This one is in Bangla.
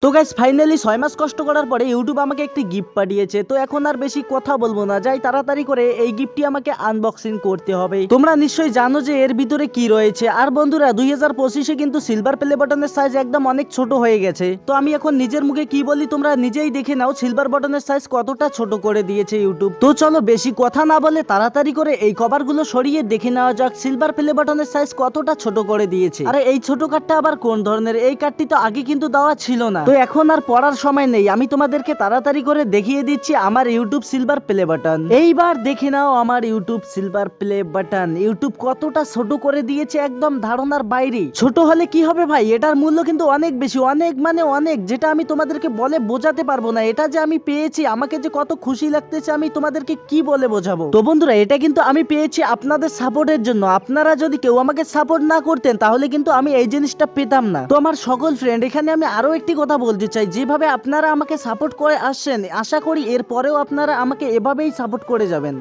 তো গাইস ফাইনালি 6 মাস কষ্ট করার পরে ইউটিউব আমাকে একটি গিফট পাঠিয়েছে। তো এখন আর বেশি কথা বলবো না, যাই তাড়াতাড়ি করে এই গিফটটি আমাকে আনবক্সিং করতে হবে। তোমরা নিশ্চয়ই জানো যে এর ভিতরে কি রয়েছে। আর বন্ধুরা 2025-এ কিন্তু সিলভার প্লে বাটনের সাইজ একদম অনেক ছোট হয়ে গেছে। তো আমি এখন নিজের মুখে কি বলি তোমরা নিজেই দেখে নাও সিলভার বাটনের সাইজ কতটা ছোট করে দিয়েছে ইউটিউব। তো চলো বেশি কথা না বলে তাড়াতাড়ি করে এই কভারগুলো সরিয়ে দেখে নেওয়া যাক সিলভার প্লে বাটনের সাইজ কতটা ছোট করে দিয়েছে। আরে এই ছোট কার্ডটা আবার কোন ধরনের? এই কার্ডটি তো আগে কিন্তু দেওয়া ছিল না। তো এখন আর পড়ার সময় নেই, আমি তোমাদেরকে তাড়াতাড়ি করে দেখিয়ে দিচ্ছি আমার ইউটিউব সিলভার প্লে বাটন। এইবার দেখে নাও আমার YouTube silver play button YouTube কতটা ছোট করে দিয়েছে, একদম ধারণার বাইরে। ছোট হলে কি হবে ভাই, এটার মূল্য কিন্তু অনেক বেশি, অনেক মানে অনেক, যেটা আমি তোমাদেরকে বলে বোঝাতে পারবো না। এটা যে আমি পেয়েছি আমাকে যে কত খুশি লাগতেছে আমি তোমাদেরকে কি বলে বোঝাবো। তো বন্ধুরা এটা কিন্তু আমি পেয়েছি আপনাদের সাপোর্টের জন্য। আপনারা যদি কেউ আমাকে সাপোর্ট না করতেন তাহলে কিন্তু আমি এই জিনিসটা পেতাম না। তো আমার সকল ফ্রেন্ড এখানে আমি আরো একটি কথা বলতে চাই, যেভাবে আপনারা আমাকে সাপোর্ট করে আসছেন আশা করি এরপরেও আপনারা আমাকে এভাবেই সাপোর্ট করে যাবেন।